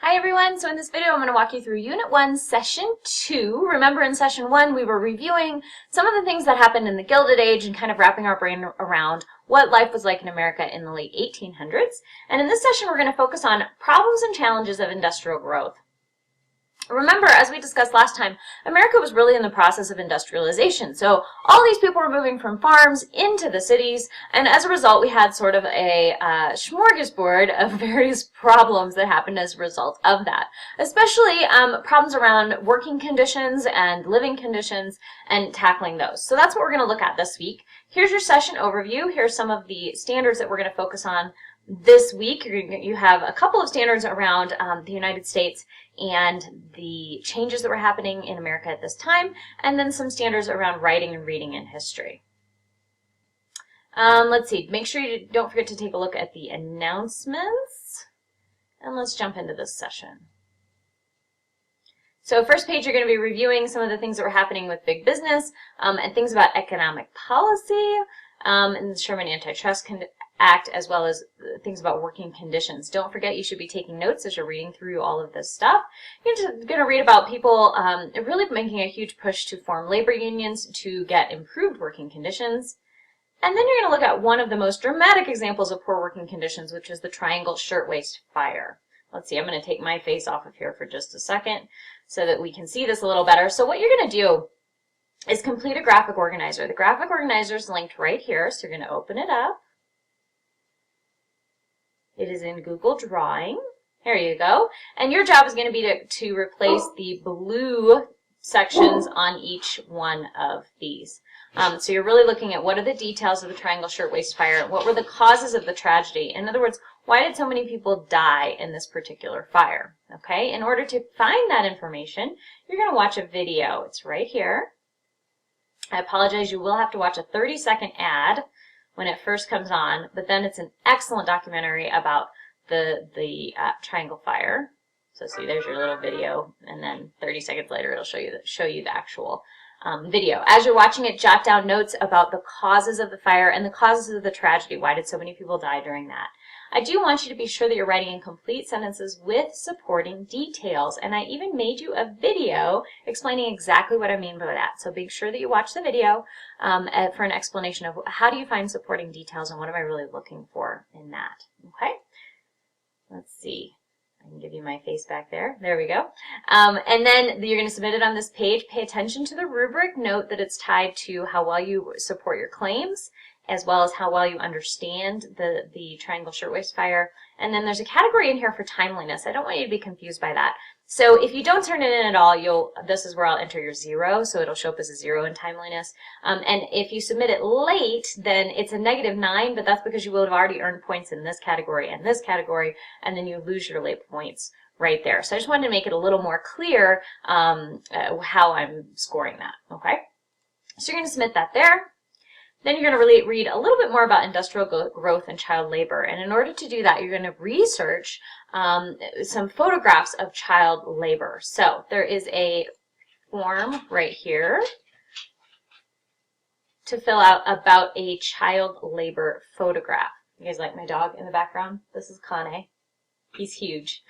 Hi everyone, so in this video I'm going to walk you through Unit 1, Session 2. Remember in Session 1 we were reviewing some of the things that happened in the Gilded Age and kind of wrapping our brain around what life was like in America in the late 1800s. And in this session we're going to focus on problems and challenges of industrial growth. Remember, as we discussed last time, America was really in the process of industrialization. So all these people were moving from farms into the cities, and as a result, we had sort of a smorgasbord of various problems that happened as a result of that, especially problems around working conditions and living conditions and tackling those. So that's what we're going to look at this week. Here's your session overview. Here's some of the standards that we're going to focus on this week. You have a couple of standards around the United States and the changes that were happening in America at this time, and then some standards around writing and reading and history. Let's see, make sure you don't forget to take a look at the announcements, and let's jump into this session. So first page, you're going to be reviewing some of the things that were happening with big business and things about economic policy and the Sherman Antitrust Act, as well as things about working conditions. Don't forget you should be taking notes as you're reading through all of this stuff. You're just going to read about people really making a huge push to form labor unions to get improved working conditions. And then you're going to look at one of the most dramatic examples of poor working conditions, which is the Triangle Shirtwaist Fire. Let's see, I'm going to take my face off of here for just a second so that we can see this a little better. So what you're going to do is complete a graphic organizer. The graphic organizer is linked right here, so you're going to open it up. It is in Google Drawing. Here you go. And your job is going to be to replace the blue sections on each one of these. So you're really looking at what are the details of the Triangle Shirtwaist Fire, what were the causes of the tragedy. In other words, why did so many people die in this particular fire? Okay, in order to find that information, you're going to watch a video. It's right here. I apologize, you will have to watch a 30-second ad when it first comes on, but then it's an excellent documentary about the Triangle Fire. So see, there's your little video, and then 30 seconds later it'll show you the actual video. As you're watching it, jot down notes about the causes of the fire and the causes of the tragedy. Why did so many people die during that? I do want you to be sure that you're writing in complete sentences with supporting details, and I even made you a video explaining exactly what I mean by that. So make sure that you watch the video for an explanation of how do you find supporting details and what am I really looking for in that. Okay? Let's see. I can give you my face back there. There we go. And then you're going to submit it on this page. Pay attention to the rubric. Note that it's tied to how well you support your claims, as well as how well you understand the Triangle Shirtwaist Fire. And then there's a category in here for timeliness. I don't want you to be confused by that. So if you don't turn it in at all, this is where I'll enter your 0, so it'll show up as a 0 in timeliness. And if you submit it late, then it's a -9, but that's because you will have already earned points in this category and this category, and then you lose your late points right there. So I just wanted to make it a little more clear how I'm scoring that, okay? So you're going to submit that there. Then you're going to really read a little bit more about industrial growth and child labor. And in order to do that, you're going to research some photographs of child labor. So there is a form right here to fill out about a child labor photograph. You guys like my dog in the background? This is Kane. He's huge.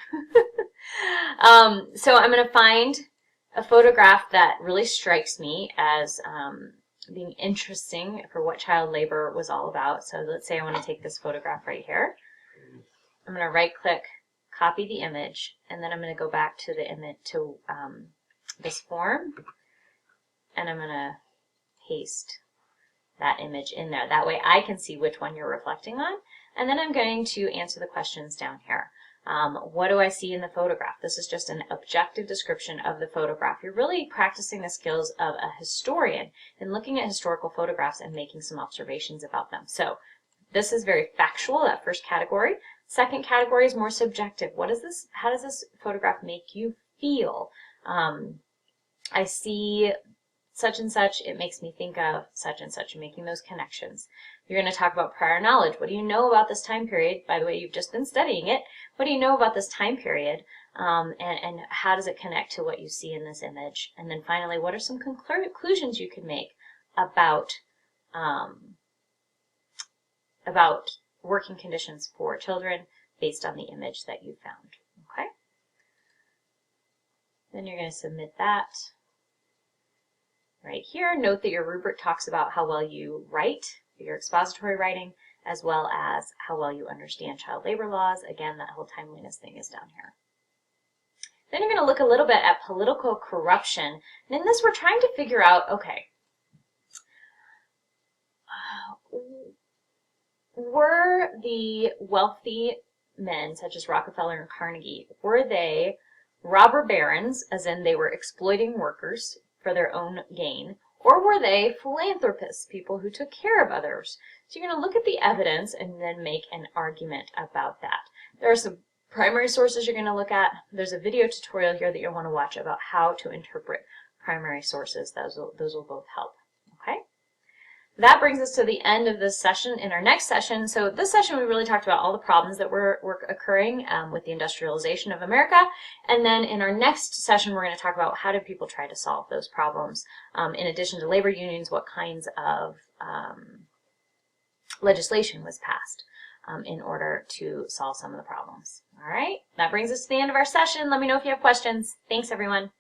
So I'm going to find a photograph that really strikes me as being interesting for what child labor was all about. So let's say I want to take this photograph right here. I'm going to right-click, copy the image, and then I'm going to go back to the image to this form, and I'm going to paste that image in there. That way I can see which one you're reflecting on, and then I'm going to answer the questions down here. What do I see in the photograph? This is just an objective description of the photograph. You're really practicing the skills of a historian in looking at historical photographs and making some observations about them. So this is very factual, that first category. Second category is more subjective. What is this? How does this photograph make you feel? I see such and such, it makes me think of such and such, and making those connections. You're going to talk about prior knowledge. What do you know about this time period? By the way, you've just been studying it. What do you know about this time period? And how does it connect to what you see in this image? And then finally, what are some conclusions you can make about working conditions for children based on the image that you found? Okay? Then you're going to submit that right here. Note that your rubric talks about how well you write, your expository writing, as well as how well you understand child labor laws. Again, that whole timeliness thing is down here. Then you're going to look a little bit at political corruption. And in this, we're trying to figure out, okay, were the wealthy men, such as Rockefeller and Carnegie, were they robber barons, as in they were exploiting workers for their own gain, or were they philanthropists, people who took care of others? So you're going to look at the evidence and then make an argument about that. There are some primary sources you're going to look at. There's a video tutorial here that you'll want to watch about how to interpret primary sources. Those will both help. Okay? That brings us to the end of this session. In our next session, so this session we really talked about all the problems that were occurring with the industrialization of America, and then in our next session we're going to talk about how did people try to solve those problems. In addition to labor unions, what kinds of legislation was passed in order to solve some of the problems. All right, that brings us to the end of our session. Let me know if you have questions. Thanks, everyone.